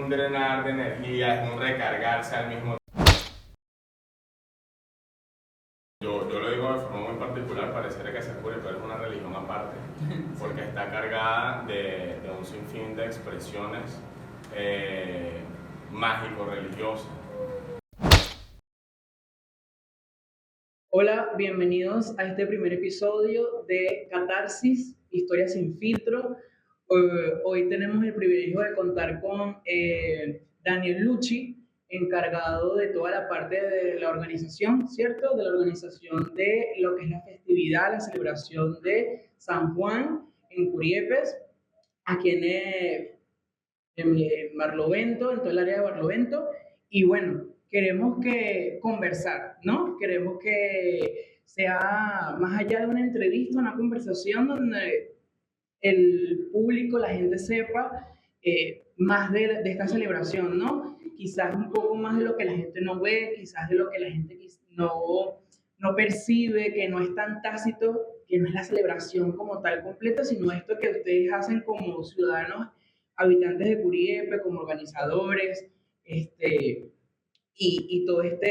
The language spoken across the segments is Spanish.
un drenar de energía, es un recargarse al mismo tiempo. Yo lo digo de forma muy particular, pareciera que ser Curepero es una religión aparte, porque está cargada de un sinfín de expresiones mágico-religiosas. Hola, bienvenidos a este primer episodio de Catarsis, Historias sin filtro. Hoy tenemos el privilegio de contar con Daniel Lucci, encargado de toda la parte de la organización, ¿cierto? De la organización de lo que es la festividad, la celebración de San Juan en Curiepes, aquí en Barlovento, en todo el área de Barlovento. Y bueno, queremos que conversar, ¿no? Queremos que sea más allá de una entrevista, una conversación donde el público, la gente sepa más de esta celebración, ¿no? Quizás un poco más de lo que la gente no ve, quizás de lo que la gente no percibe, que no es tan tácito, que no es la celebración como tal completa, sino esto que ustedes hacen como ciudadanos habitantes de Curiepe, como organizadores, y todo esta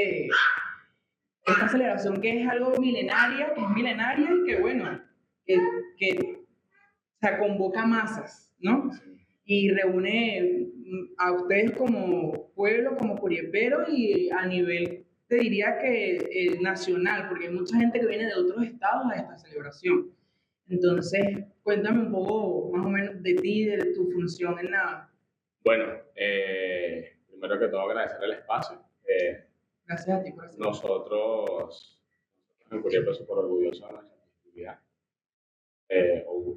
celebración que es algo milenaria, que es milenaria y que bueno, que o sea, convoca masas, ¿no? Y reúne a ustedes como pueblo, como curieperos y a nivel, te diría que nacional, porque hay mucha gente que viene de otros estados a esta celebración. Entonces, cuéntame un poco más o menos de ti, de tu función en la... Bueno, primero que todo agradecer el espacio. Gracias a ti por hacerlo. Nosotros en Curiepe súper orgullosos de nuestra festividad,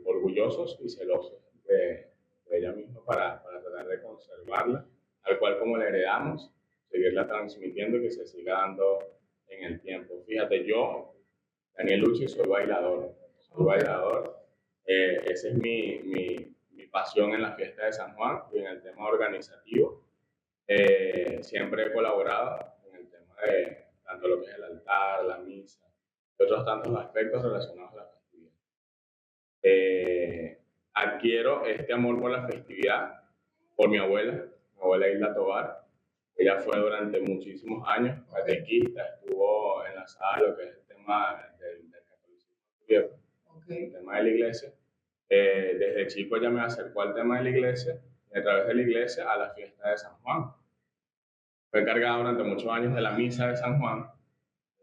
orgullosos y celosos de ella misma para tratar de conservarla, tal cual como la heredamos, seguirla transmitiendo y que se siga dando en el tiempo. Fíjate, yo, Daniel Lucci, soy bailador, esa es mi pasión en la fiesta de San Juan y en el tema organizativo. Siempre he colaborado en el tema de tanto lo que es el altar, la misa, y otros tantos aspectos relacionados a la festividad. Adquiero este amor por la festividad por mi abuela Hilda Tobar. Ella fue durante muchísimos años catequista, estuvo enlazada a lo que es el tema del catolicismo, el tema de la iglesia. Desde chico ella me acercó al tema de la iglesia y a través de la iglesia a la fiesta de San Juan. Fue encargada durante muchos años de la misa de San Juan.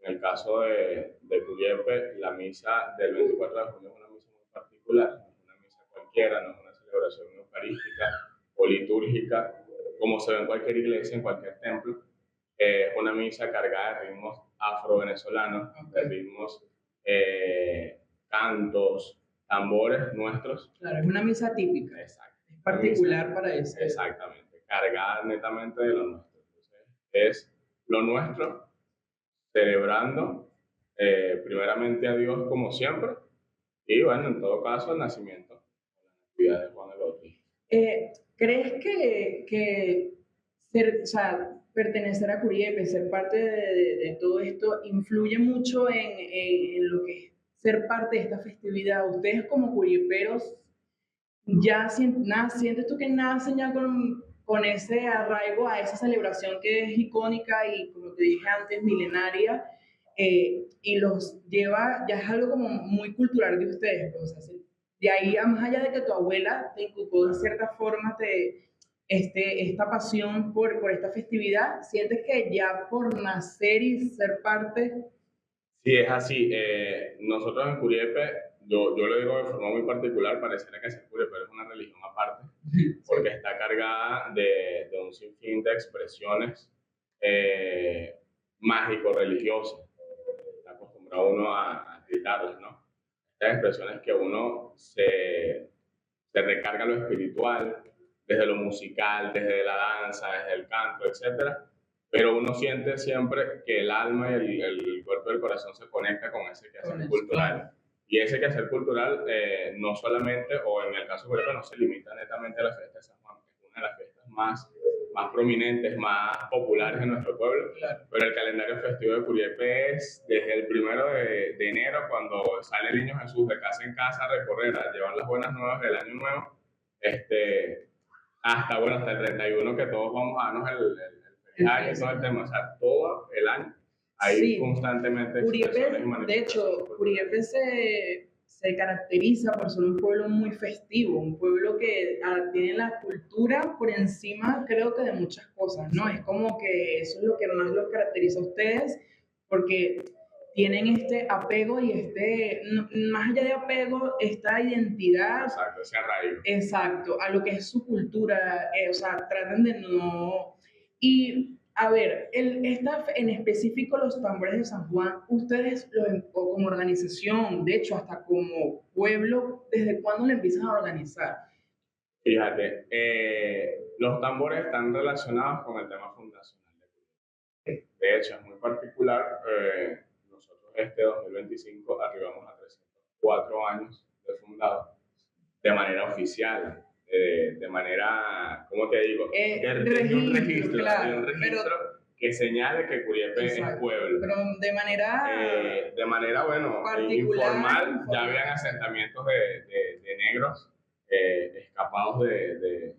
En el caso de Curiepe, la misa del 24 de junio es una misa muy particular, no es una misa cualquiera, no es una celebración eucarística o litúrgica, como se ve en cualquier iglesia, en cualquier templo. Es una misa cargada de ritmos afro-venezolanos, de ritmos, cantos, tambores nuestros. Claro, es una misa típica. Exacto. Es particular para eso. Exactamente, cargada netamente de lo nuestro. Entonces, es lo nuestro celebrando primeramente a Dios como siempre y bueno, en todo caso el nacimiento, la natividad de Juan el Bautista. ¿Crees que ser, o sea, pertenecer a Curiepe, ser parte de todo esto, influye mucho en lo que es ser parte de esta festividad? Ustedes como curieperos, ya sientes tú que nacen ya con ese arraigo a esa celebración que es icónica y, como te dije antes, milenaria, y los lleva, ya es algo como muy cultural de ustedes, pues, o sea, de ahí, más allá de que tu abuela te inculcó de cierta forma esta pasión por esta festividad, sientes que ya por nacer y ser parte... Sí, es así. Nosotros en Curiepe, yo lo digo de forma muy particular, pareciera que ser Curiepe es una religión aparte, porque está cargada de un sinfín de expresiones mágico-religiosas. Está acostumbrado uno a gritarlas, ¿no? Estas expresiones que uno se recarga lo espiritual, desde lo musical, desde la danza, desde el canto, etcétera, pero uno siente siempre que el alma y el cuerpo y el corazón se conecta con ese quehacer cultural. Y ese quehacer cultural no solamente, o en el caso de Curiepe, no se limita netamente a la fiesta de San Juan, que es una de las fiestas más prominentes, más populares en nuestro pueblo. Claro. Pero el calendario festivo de Curiepe es desde el 1 de enero, cuando sale el niño Jesús de casa en casa a recorrer, a llevar las buenas nuevas del año nuevo, hasta, bueno, hasta el 31 que todos vamos a darnos el feliz año y todo el tema, o sea, todo el año hay Sí, constantemente expresiones y Curiepe, de manifestaciones hecho, culturales. Curiepe se caracteriza por ser un pueblo muy festivo, un pueblo que tiene la cultura por encima, creo que de muchas cosas, ¿no? Es como que eso es lo que más los caracteriza a ustedes, porque tienen este apego y más allá de apego, esta identidad. Exacto, ese arraigo. Exacto, a lo que es su cultura, o sea, tratan de no... Y, a ver, en específico los tambores de San Juan, ustedes o como organización, de hecho, hasta como pueblo, ¿desde cuándo lo empiezan a organizar? Fíjate, los tambores están relacionados con el tema fundacional. De hecho, es muy particular. Nosotros este 2025 arribamos a 304 años de fundado de manera oficial, de manera, ¿cómo te digo? Claro, de un registro que señale que Curiepe es pueblo. Pero de manera, bueno, informal, ya habían asentamientos de negros escapados de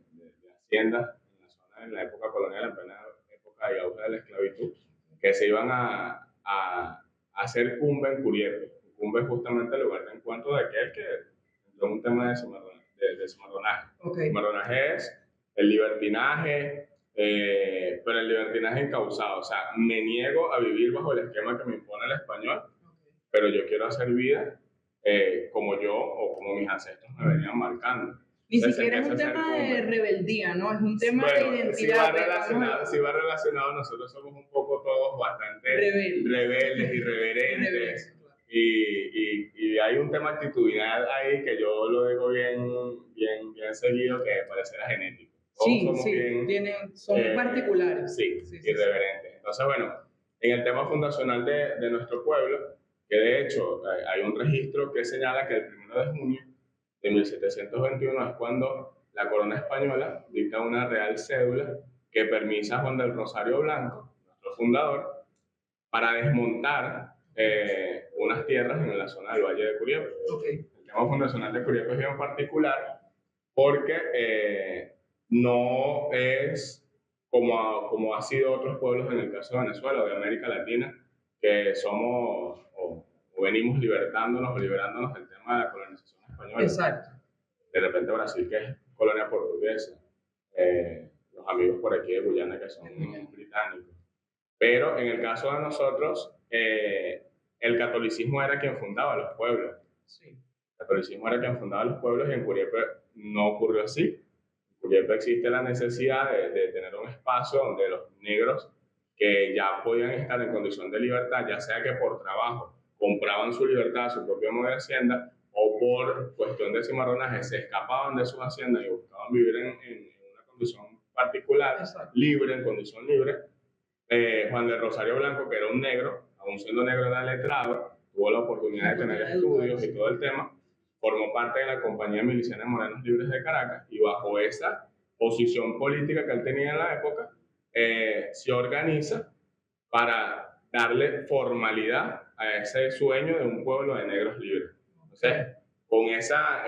haciendas en la zona en la época colonial, en plena época de auge de la esclavitud, que se iban a hacer cumbre en Curiepe. Cumbre es justamente el lugar de encuentro de aquel que entró en un tema de cimarronaje. Okay. Cimarronaje es el libertinaje, pero el libertinaje encausado. O sea, me niego a vivir bajo el esquema que me impone el español, pero yo quiero hacer vida como yo o como mis ancestros me venían marcando. Ni siquiera es un tema de rebeldía, ¿no? Es un tema de identidad. Si va relacionado, nosotros somos un poco todos bastante rebeldes, irreverentes. Y hay un tema actitudinal ahí que yo lo digo bien seguido, que pareciera genético. Todos son particulares. Sí, irreverentes. Entonces, bueno, en el tema fundacional de nuestro pueblo, que de hecho hay un registro que señala que el 1 de junio de 1721 es cuando la corona española dicta una real cédula que permite a Juan del Rosario Blanco, nuestro fundador, para desmontar unas tierras en la zona del Valle de Curiepe. Okay. El tema fundacional de Curiepe es bien particular porque no es como ha sido otros pueblos en el caso de Venezuela o de América Latina, que somos o venimos libertándonos o liberándonos del tema de la colonización española. Exacto. De repente Brasil, que es colonia portuguesa, los amigos por aquí de Guyana que son británicos. Pero en el caso de nosotros, el catolicismo era quien fundaba los pueblos. Sí. El catolicismo era quien fundaba los pueblos y en Curiepe no ocurrió así. En Curiepe existe la necesidad de tener un espacio donde los negros que ya podían estar en condición de libertad, ya sea que por trabajo compraban su libertad, su propio modo de hacienda, o por cuestión de cimarronaje se escapaban de sus haciendas y buscaban vivir en una condición particular, libre, en condición libre. Juan del Rosario Blanco, que era un negro, aún siendo negro era letrado, tuvo la oportunidad de tener estudios y todo el tema, formó parte de la Compañía Miliciana de Morenos Libres de Caracas y bajo esa posición política que él tenía en la época, se organiza para darle formalidad a ese sueño de un pueblo de negros libres. Entonces, con esa,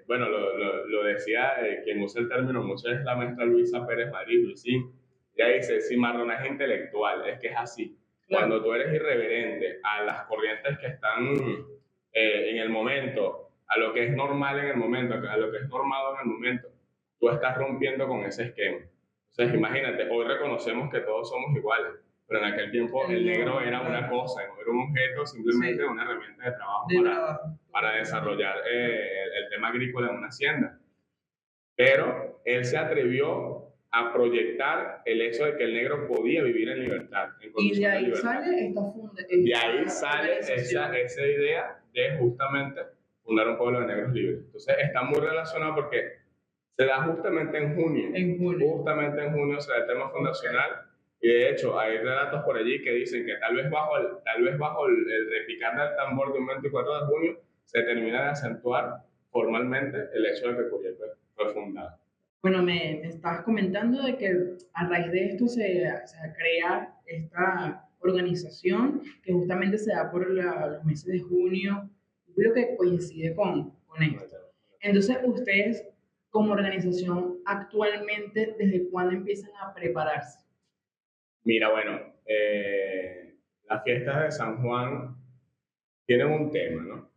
bueno, lo decía quien usa el término mucho es la maestra Luisa Pérez Madrid, Luisín. Ella dice, cimarronaje intelectual, es que es así. Claro. Cuando tú eres irreverente a las corrientes que están en el momento, a lo que es normal en el momento, a lo que es normado en el momento, tú estás rompiendo con ese esquema. Entonces, imagínate, hoy reconocemos que todos somos iguales, pero en aquel tiempo el negro era una cosa, no era un objeto, simplemente una herramienta de trabajo para desarrollar el tema agrícola en una hacienda. Pero él se atrevió a proyectar el hecho de que el negro podía vivir en libertad. Y de ahí sale de ahí sale esa idea de justamente fundar un pueblo de negros libres. Entonces está muy relacionado porque se da justamente en junio. Justamente en junio se da el tema fundacional. Y de hecho hay relatos por allí que dicen que tal vez bajo el repicar del tambor de un 24 de junio se termina de acentuar formalmente el hecho de que Curiepe fue fundado. Bueno, me estabas comentando de que a raíz de esto se crea esta organización que justamente se da por los meses de junio, creo que coincide con esto. Entonces, ustedes, como organización actualmente, ¿desde cuándo empiezan a prepararse? Mira, bueno, las fiestas de San Juan tienen un tema, ¿no?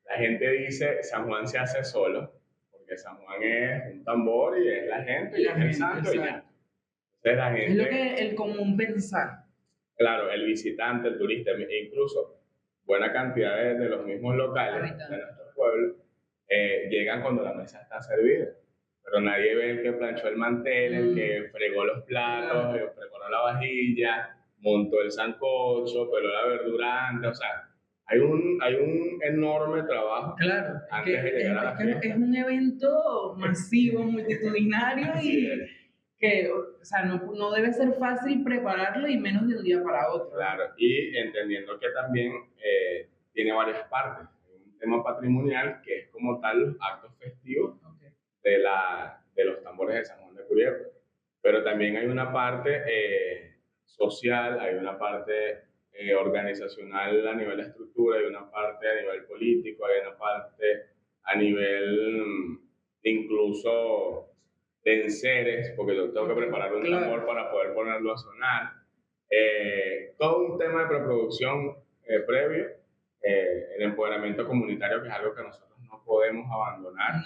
La gente dice San Juan se hace solo, porque San Juan es un tambor y es la gente y es el santo y ya. Entonces la Es lo gente, que el común pensar. claro, el visitante, el turista, e incluso buena cantidad de los mismos locales de nuestro pueblo llegan cuando la mesa está servida. Pero nadie ve el que planchó el mantel, el que fregó los platos, el que preparó la vajilla, montó el sancocho, peló la verdura antes, o sea, hay un enorme trabajo Claro, antes de llegar a la fiesta. es un evento masivo, multitudinario y que, o sea, no debe ser fácil prepararlo y menos de un día para otro. Claro, y entendiendo que también tiene varias partes. Hay un tema patrimonial que es como tal los actos festivos de los tambores de San Juan de Curiepe. Pero también hay una parte social, hay una parte organizacional a nivel de estructura, hay una parte a nivel político, hay una parte a nivel incluso de enseres, porque yo tengo que preparar un tambor para poder ponerlo a sonar. Todo un tema de preproducción previo, el empoderamiento comunitario, que es algo que nosotros no podemos abandonar,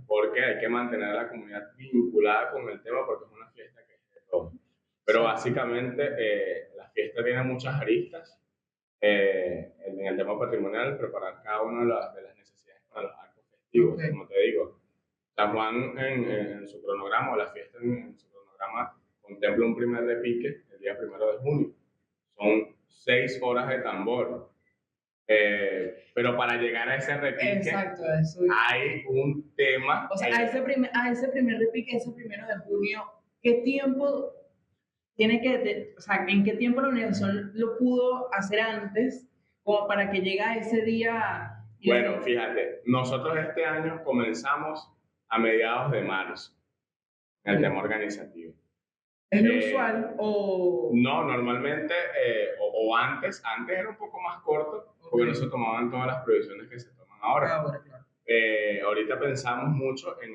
porque hay que mantener a la comunidad vinculada con el tema, porque es una fiesta que es de todo. Pero básicamente la fiesta tiene muchas aristas. En el tema patrimonial, preparar cada una de las necesidades para los actos festivos, como te digo. San Juan en su cronograma, o la fiesta en su cronograma, contempla un primer repique el día 1 de junio. Son 6 horas de tambor. Pero para llegar a ese repique hay un tema. O sea, a ese primer repique, ese 1 de junio, ¿qué tiempo tiene que, o sea, en qué tiempo la organización lo pudo hacer antes, como para que llegue a ese día? Bueno, fíjate, nosotros este año comenzamos a mediados de marzo en el tema organizativo. ¿Es lo usual o...? No, normalmente, o antes era un poco más corto, porque no se tomaban todas las previsiones que se toman ahora. Bueno, claro. Ahorita pensamos mucho en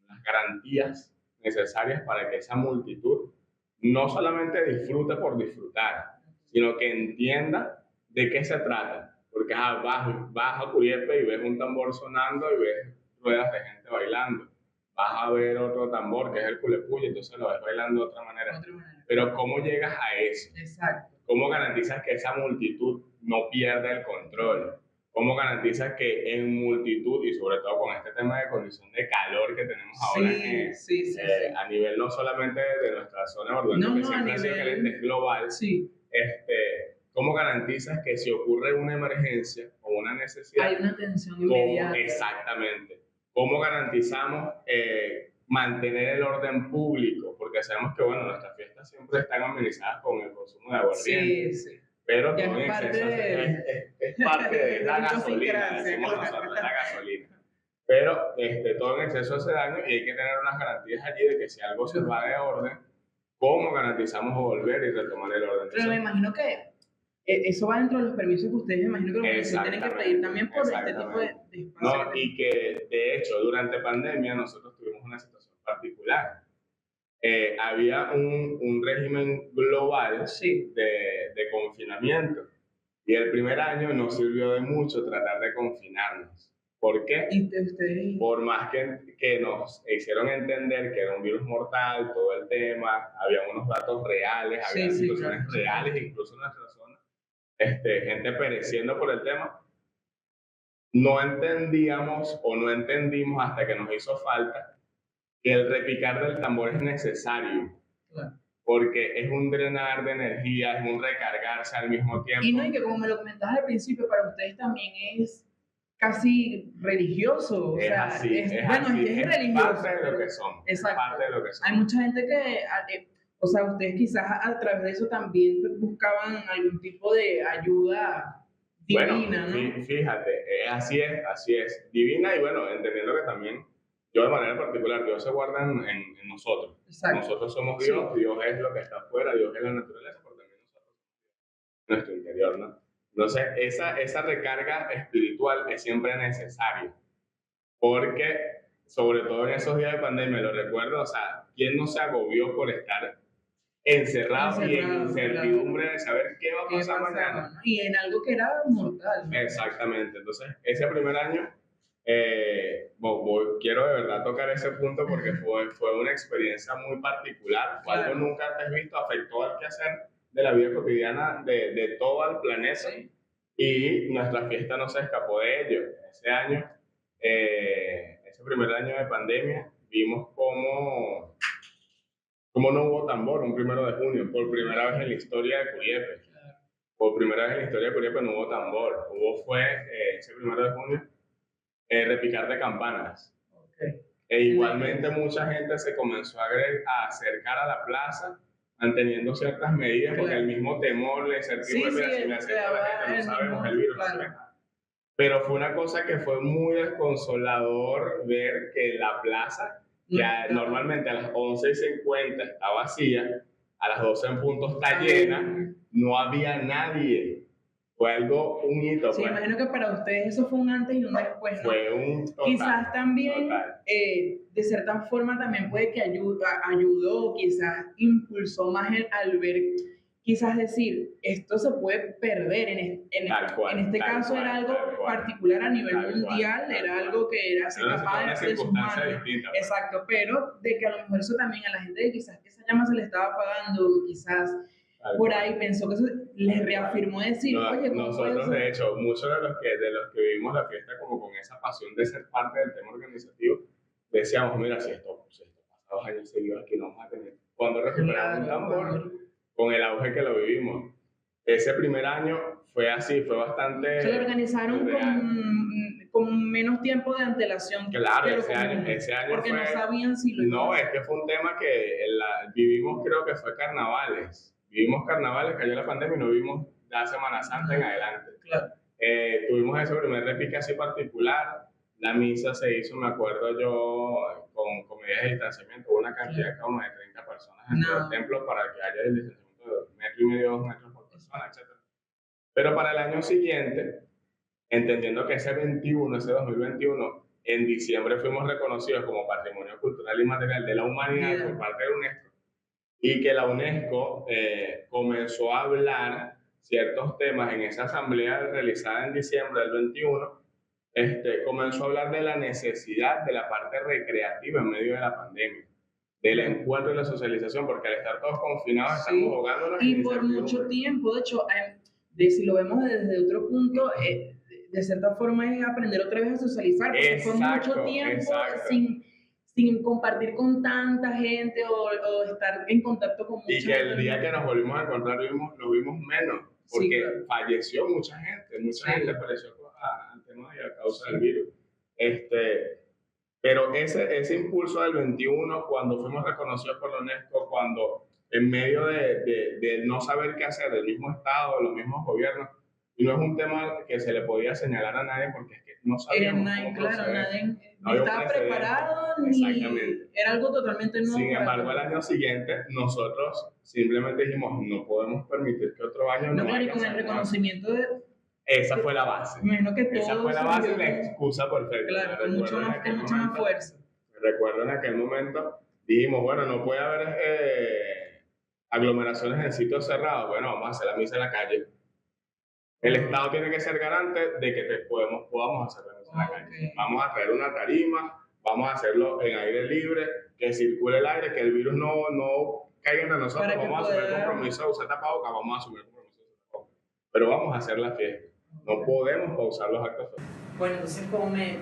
las garantías necesarias para que esa multitud no solamente disfrute por disfrutar, sino que entienda de qué se trata. Porque vas a Curiepe y ves un tambor sonando y ves ruedas de gente bailando. Vas a ver otro tambor que es el culepuy, entonces lo ves bailando de otra manera. Pero ¿cómo llegas a eso? Exacto. ¿Cómo garantizas que esa multitud no pierda el control? ¿Cómo garantizas que en multitud, y sobre todo con este tema de condición de calor que tenemos ahora a nivel no solamente de nuestra zona urbana, que siempre ha sido caliente, global, ¿cómo garantizas que si ocurre una emergencia o una necesidad, hay una atención inmediata? Exactamente. ¿Cómo garantizamos mantener el orden público? Porque sabemos que, bueno, nuestras fiestas siempre están amenizadas con el consumo de aguardiente. Sí. Pero todo en exceso es parte de la gasolina, decimos nosotros, la gasolina. Pero todo en exceso hace daño y hay que tener unas garantías allí de que si algo se va de orden, ¿cómo garantizamos volver y retomar el orden? Pero me imagino que eso va dentro de los permisos que ustedes, me imagino que los tienen que pedir también por este tipo de espacios. No, y que de hecho durante pandemia nosotros tuvimos una situación particular. Había un régimen global de confinamiento y el primer año nos sirvió de mucho tratar de confinarnos. ¿Por qué? Por más que nos hicieron entender que era un virus mortal, todo el tema, había unos datos reales, había situaciones reales, incluso en nuestra zona, gente pereciendo por el tema. No entendíamos o no entendimos hasta que nos hizo falta que el repicar del tambor es necesario. Porque es un drenar de energía, es un recargarse al mismo tiempo. Y no, y que como me lo comentabas al principio, para ustedes también es casi religioso. O sea, es religioso. Parte de lo que son. Exacto. Parte de lo que son. Hay mucha gente que, o sea, ustedes quizás a través de eso también buscaban algún tipo de ayuda divina, ¿no? Fíjate, así es. Divina y bueno, entendiendo que también yo de manera particular, Dios se guarda en nosotros. Exacto. Nosotros somos Dios, Dios es lo que está afuera, Dios es la naturaleza, pero también nosotros nuestro interior, ¿no? Entonces, esa recarga espiritual es siempre necesaria, porque sobre todo en esos días de pandemia, lo recuerdo, o sea, ¿quién no se agobió por estar encerrado y en Encerrado, claro. incertidumbre de saber qué va a ¿Qué pasar pasaba, mañana? no? Y en algo que era mortal, ¿no? Exactamente, entonces ese primer año, quiero de verdad tocar ese punto porque fue una experiencia muy particular, fue algo Claro. nunca antes visto, afectó al quehacer de la vida cotidiana de todo el planeta Sí. y nuestra fiesta no se escapó de ello. Ese año, ese primer año de pandemia, vimos cómo no hubo tambor un 1 de junio, por primera vez en la historia de Curiepe. Por primera vez en la historia de Curiepe no hubo tambor, fue ese 1 de junio repicar de campanas. Okay. E igualmente mucha gente se comenzó a acercar a la plaza manteniendo ciertas medidas porque el mismo temor, la incertidumbre, Sí, mira, si me acerco a la gente no sabemos el virus, claro. Pero fue una cosa que fue muy desconsolador ver que la plaza, ya normalmente a las 11:50 está vacía, a las 12 en punto está llena, no había nadie. Fue algo, un hito. Sí, imagino que para ustedes eso fue un antes y un después, ¿no? Fue un total. Quizás también, de cierta forma, también puede que ayudó, quizás impulsó más al ver, quizás decir, esto se puede perder. En este caso era algo particular a nivel mundial, era algo que se escapaba de sus manos. Exacto, pero de que a lo mejor eso también a la gente, quizás esa llama se le estaba apagando, quizás por ahí pensó que eso les reafirmó decir, oye, ¿cómo nosotros de hecho, muchos de los que vivimos la fiesta como con esa pasión de ser parte del tema organizativo, decíamos, mira, si esto pasa 2 años seguidos aquí no vamos a tener cuando recuperamos un tambor con el auge que lo vivimos. Ese primer año fue así, fue bastante... Se lo organizaron con menos tiempo de antelación. Claro, ese año porque fue, no sabían si lo no, es que fue un tema que vivimos, creo que fue carnavales. Vivimos carnavales, cayó la pandemia y no vimos la Semana Santa en adelante. Claro. Tuvimos ese primer repique así particular. La misa se hizo, me acuerdo yo, con medidas de distanciamiento. Hubo una cantidad como de 30 personas dentro del templo para que haya el distanciamiento de 1,5 metros, 2 metros por persona, etc. Pero para el año siguiente, entendiendo que ese 2021, en diciembre fuimos reconocidos como Patrimonio Cultural Inmaterial de la Humanidad por parte de la UNESCO, y que la UNESCO comenzó a hablar ciertos temas en esa asamblea realizada en diciembre del 21, comenzó a hablar de la necesidad de la parte recreativa en medio de la pandemia, del encuentro y la socialización, porque al estar todos confinados estamos jugándonos. Y por mucho tiempo, de hecho, si lo vemos desde otro punto, de cierta forma es aprender otra vez a socializar, porque fue mucho tiempo sin compartir con tanta gente o estar en contacto con mucha gente. Y que el día que nos volvimos a encontrar lo vimos menos, porque falleció mucha gente falleció al tema y a causa del virus. Pero ese impulso del 21, cuando fuimos reconocidos por la UNESCO, cuando en medio de no saber qué hacer, del mismo Estado, de los mismos gobiernos, y no es un tema que se le podía señalar a nadie porque es que no sabíamos cómo proceder. Nadie estaba preparado, ni era algo totalmente nuevo. Sin embargo, al año siguiente, nosotros simplemente dijimos, no podemos permitir que otro año no haya. Con el reconocimiento de... Esa fue la base. Esa fue la base y la excusa perfecta. Claro, con mucha más fuerza. Recuerdo en aquel momento, dijimos, bueno, no puede haber aglomeraciones en sitios cerrados. Bueno, vamos a hacer la misa en la calle. El Estado tiene que ser garante de que podamos hacer la misa en la calle. Vamos a traer una tarima, vamos a hacerlo en aire libre, que circule el aire, que el virus no caiga entre nosotros. Vamos a asumir el compromiso de usar tapabocas, vamos a asumir el compromiso de usar tapabocas. Pero vamos a hacer la fiesta. No podemos pausar los actos. Bueno, entonces, como me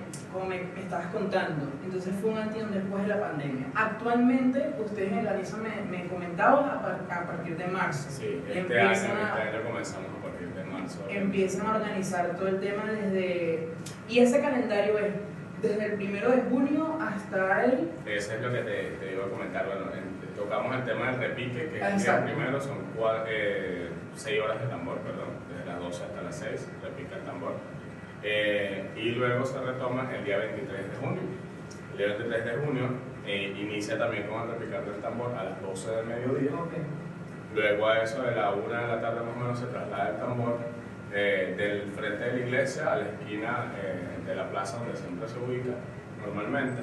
estabas contando, entonces fue un antes y un después de la pandemia. Actualmente, ustedes en la LISA me comentaban a partir de marzo. Sí, este año comenzamos a partir de marzo. Empiezan a organizar todo el tema desde... Y ese calendario es desde el 1 de junio hasta el... Eso es lo que te iba a comentar. Bueno, tocamos el tema del repique, que el día primero son 6 horas de tambor, perdón, desde las 12 hasta las 6, repica el tambor. Y luego se retoma el día 23 de junio. El día 23 de junio inicia también con el repicar del tambor a las 12 del mediodía. Luego a eso de la 1 de la tarde más o menos se traslada el tambor del frente de la iglesia a la esquina de la plaza donde siempre se ubica normalmente.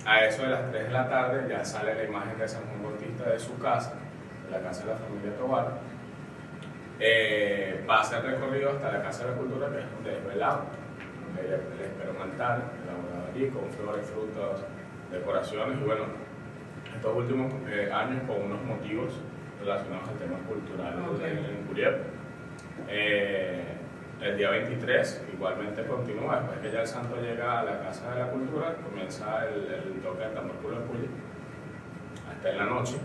A eso de las 3 de la tarde ya sale la imagen de San Juan Bautista de su casa, de la casa de la familia Tobar. Va a hacer recorrido hasta la Casa de la Cultura, que es donde es velado. El experimental, elaborado allí con flores, frutas, decoraciones y bueno, estos últimos años con unos motivos relacionados al tema cultural en Curiep. El día 23 igualmente continúa, después que ya el santo llega a la Casa de la Cultura, comienza el toque del tambor Culo Puya hasta en la noche.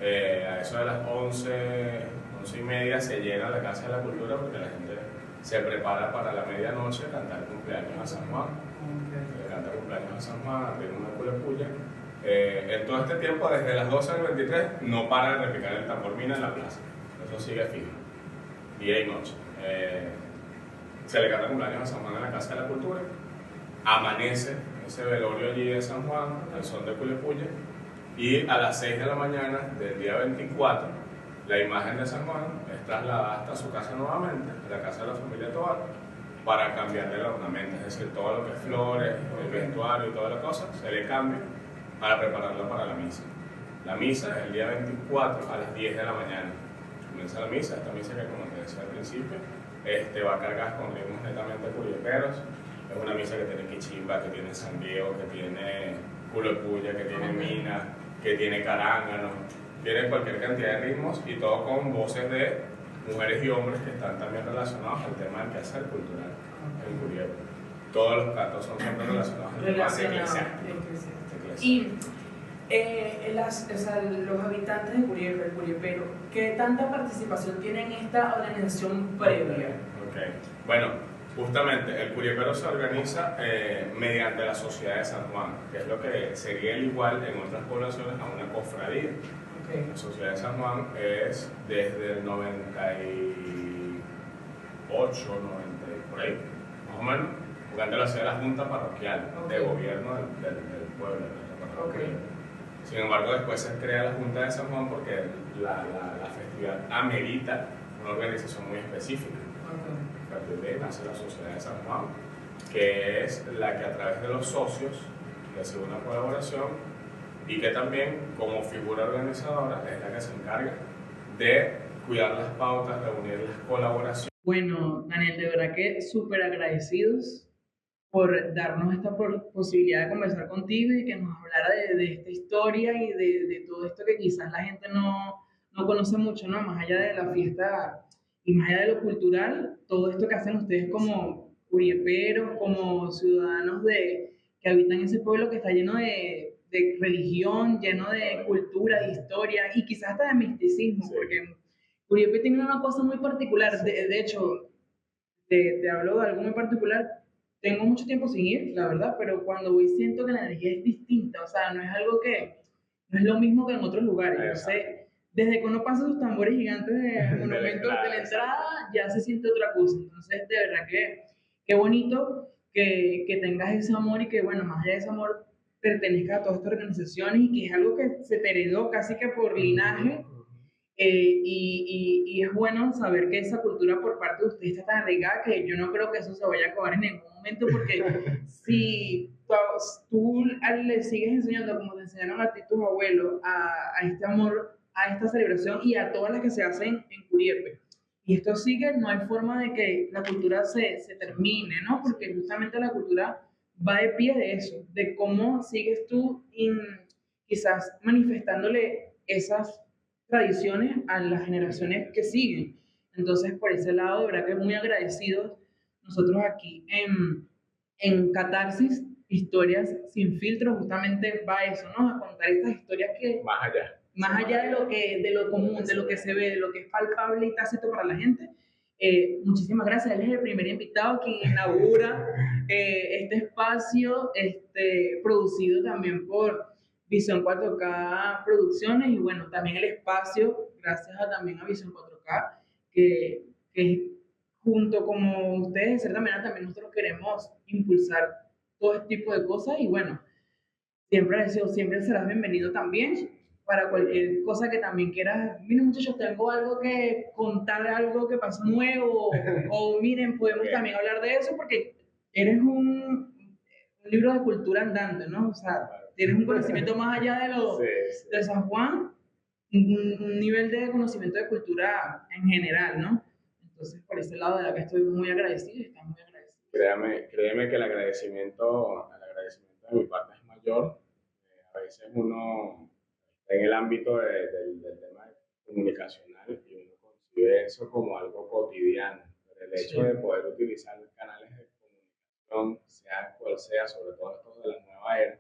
A eso de las 11:30 se llena la Casa de la Cultura porque la gente se prepara para la medianoche a cantar cumpleaños a San Juan. Canta cumpleaños a San Juan, abrir una Culo Puya. En todo este tiempo, desde las 12 al 23, no para de repicar el tambor mina en la plaza. Eso sigue fijo, día y noche. Se le canta cumpleaños a San Juan en la Casa de la Cultura. Amanece ese velorio allí de San Juan, al son de Culo Puya. Y a las 6 de la mañana del día 24, la imagen de San Juan es trasladada hasta su casa nuevamente, a la casa de la familia Tobar, para cambiarle el ornamento, es decir, todo lo que es flores, el vestuario y toda la cosa, se le cambia para prepararlo para la misa. La misa es el día 24 a las 10 de la mañana. Comienza la misa, esta misa que como te decía al principio, va cargada con ritmos netamente curieperos. Es una misa que tiene quichimba, que tiene sangueo, que tiene culo puya, que tiene mina, que tiene carángano, tiene cualquier cantidad de ritmos y todo con voces de mujeres y hombres que están también relacionados al tema del quehacer cultural en Curiep. Todos los cantos son siempre relacionados al tema eclesiástico. Y los habitantes de Curiep, el curiepero, ¿qué tanta participación tiene en esta organización previa? Okay. Bueno, justamente el curiepero se organiza mediante la Sociedad de San Juan, que es lo que sería el igual en otras poblaciones a una cofradía. Okay. La Sociedad de San Juan es desde el 98, 90, por ahí, más o menos, porque antes lo hacía la Junta Parroquial de Gobierno del pueblo. Okay. Sin embargo, después se crea la Junta de San Juan porque la festividad amerita una organización muy específica. A partir de ahí nace la Sociedad de San Juan, que es la que a través de los socios recibe una colaboración y que también como figura organizadora es la que se encarga de cuidar las pautas, reunir las colaboraciones. Bueno, Daniel, de verdad que súper agradecidos por darnos esta posibilidad de conversar contigo y que nos hablara de esta historia y de todo esto que quizás la gente no conoce mucho, ¿no? Más allá de la fiesta y más allá de lo cultural, todo esto que hacen ustedes como curieperos, como ciudadanos que habitan ese pueblo que está lleno de religión, lleno de cultura, de historia y quizás hasta de misticismo, sí. Porque Curiepe tiene una cosa muy particular, de hecho, te hablo de algo muy particular. Tengo mucho tiempo sin ir, la verdad, pero cuando voy siento que la energía es distinta, o sea, no es algo que, no es lo mismo que en otros lugares. Entonces, desde que uno pasa sus tambores gigantes de monumento de la entrada, ya se siente otra cosa. Entonces, de verdad que qué bonito que tengas ese amor y que, bueno, más allá de ese amor, pertenezcas a todas estas organizaciones y que es algo que se te heredó casi que por linaje. Y es bueno saber que esa cultura por parte de usted está tan arraigada que yo no creo que eso se vaya a acabar en ningún momento, porque si tú le sigues enseñando como te enseñaron a ti tus abuelos a este amor, a esta celebración y a todas las que se hacen en Curiepe, y esto sigue, no hay forma de que la cultura se termine, ¿no? Porque justamente la cultura va de pie de eso, de cómo sigues tú quizás manifestándole esas tradiciones a las generaciones que siguen. Entonces, por ese lado, de verdad que muy agradecidos nosotros aquí en Catarsis, Historias Sin Filtro, justamente va eso, ¿no? A contar estas historias que... Más allá de lo común, de lo que se ve, de lo que es palpable y tácito para la gente. Muchísimas gracias. Él es el primer invitado que inaugura este espacio, producido también por Visión 4K Producciones y bueno, también el espacio, gracias también a Visión 4K, que junto como ustedes de cierta manera también nosotros queremos impulsar todo este tipo de cosas y bueno, siempre serás bienvenido también para cualquier cosa que también quieras. Miren muchachos, tengo algo que contar, algo que pasó nuevo o miren, podemos también hablar de eso porque eres un un libro de cultura andante, ¿no? O sea, tienes un conocimiento más allá Sí, sí. de San Juan, un nivel de conocimiento de cultura en general, ¿no? Entonces, por ese lado, de verdad que estoy muy agradecida y estamos muy agradecidos. Créeme que el agradecimiento de mi parte es mayor. A veces uno está en el ámbito del tema comunicacional y uno concibe eso como algo cotidiano. Pero el hecho de poder utilizar canales de comunicación, sea cual sea, sobre todo estos de la nueva era,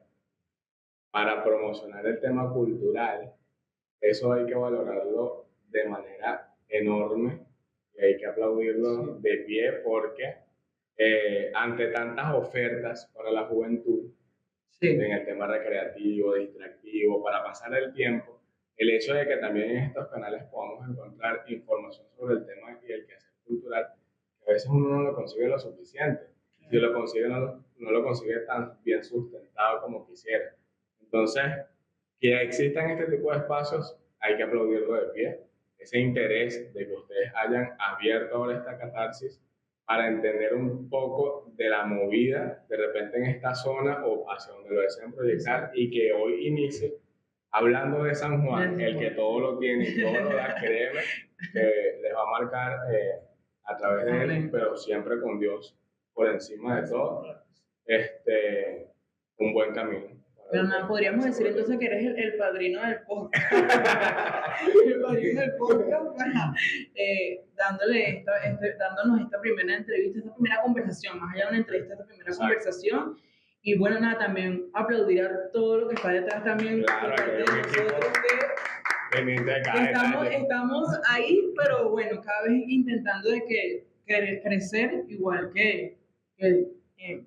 para promocionar el tema cultural, eso hay que valorarlo de manera enorme y hay que aplaudirlo de pie porque ante tantas ofertas para la juventud, en el tema recreativo, distractivo, para pasar el tiempo, el hecho de que también en estos canales podamos encontrar información sobre el tema y el quehacer cultural, que a veces uno no lo consigue lo suficiente. Si lo consigue, no lo consigue tan bien sustentado como quisiera. Entonces, que existan este tipo de espacios, hay que aplaudirlo de pie. Ese interés de que ustedes hayan abierto ahora esta catarsis para entender un poco de la movida de repente en esta zona o hacia donde lo desean proyectar y que hoy inicie hablando de San Juan, el que todo lo tiene y todo lo da, créeme, que les va a marcar a través de él, pero siempre con Dios por encima de todo, un buen camino. Pero nada, podríamos decir entonces que eres el padrino del podcast. El padrino del podcast para, dándonos esta primera entrevista, esta primera conversación, más allá de una entrevista, esta primera conversación. Y bueno, nada, también aplaudir a todo lo que está detrás también. Claro, de nosotros que estamos ahí, pero bueno, cada vez intentando de que crecer igual que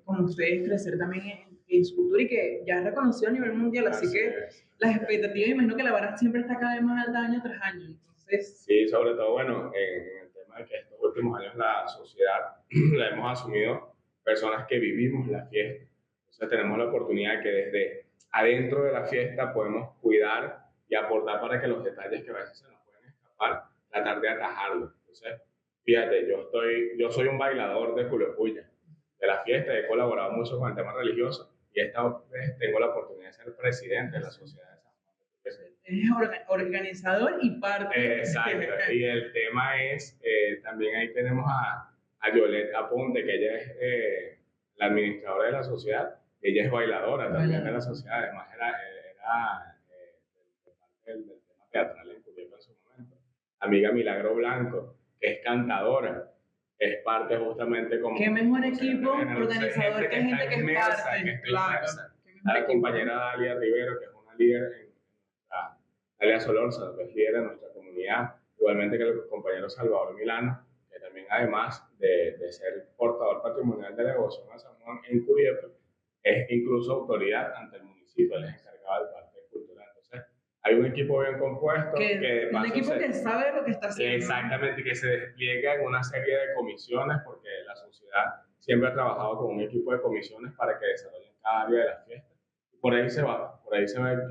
como ustedes, crecer también en su cultura y que ya es reconocido a nivel mundial, así que las expectativas, imagino que la vara siempre está cada vez más alta año tras año. Entonces, sí, sobre todo, bueno, en el tema de que estos últimos años la sociedad la hemos asumido personas que vivimos la fiesta. Entonces tenemos la oportunidad de que desde adentro de la fiesta podemos cuidar y aportar para que los detalles que a veces se nos pueden escapar, tratar de atajarlos. Entonces, fíjate, yo soy un bailador de Culepuya, de la fiesta, he colaborado mucho con el tema religioso y esta vez tengo la oportunidad de ser presidente de la sociedad de San Juan. Es organizador y parte. Exacto, y el tema es, también ahí tenemos a Yolette Aponte, que ella es la administradora de la sociedad, ella es bailadora también de la sociedad, además era del tema teatral en Curitiba en su momento. Amiga Milagro Blanco, que es cantadora, es parte justamente como... Qué mejor equipo organizador que gente que es parte. Claro. A la compañera Dalia Rivero, que es una líder en Dalia Solorza, que es líder de nuestra comunidad, igualmente que el compañero Salvador Milano, que también además de ser portador patrimonial de la devoción a San Juan en Curiepe, es incluso autoridad ante el municipio, él es encargado del parte cultural. Entonces, hay un equipo bien compuesto. Un equipo que sabe lo que está haciendo. Exactamente, que se despliega en una serie de comisiones, porque la sociedad siempre ha trabajado con un equipo de comisiones para que desarrollen cada área de la fiesta. Por ahí se va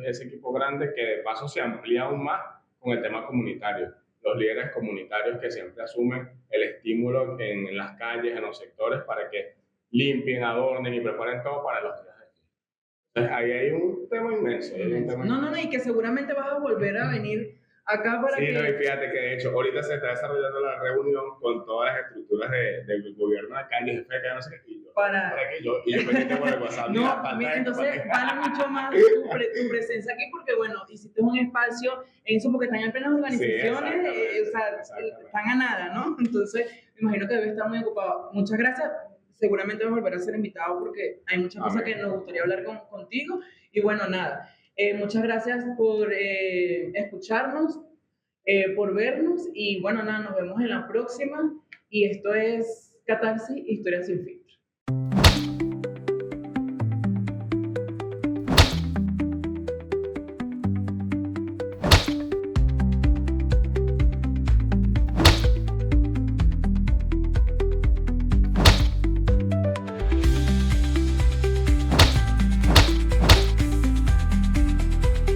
ese equipo grande que de paso se amplía aún más con el tema comunitario. Los líderes comunitarios que siempre asumen el estímulo en las calles, en los sectores, para que limpien, adornen y preparen todo para los días de fiesta. Entonces ahí hay un tema inmenso. No, y que seguramente vas a volver a venir acá para sí, que... no, y fíjate que de hecho ahorita se está desarrollando la reunión con todas las estructuras del gobierno de acá, y jefe de no sé qué, y yo pendiente por el WhatsApp. Entonces vale mucho más tu presencia aquí porque, bueno, hiciste un espacio en eso porque están en plenas organizaciones, están a nada, ¿no? Entonces me imagino que debe estar muy ocupado. Muchas gracias. Seguramente vas a volver a ser invitado porque hay muchas cosas que nos gustaría hablar contigo. Y bueno, nada, muchas gracias por escucharnos, por vernos y bueno, nada, nos vemos en la próxima. Y esto es Catarsis, Historia sin Filtro.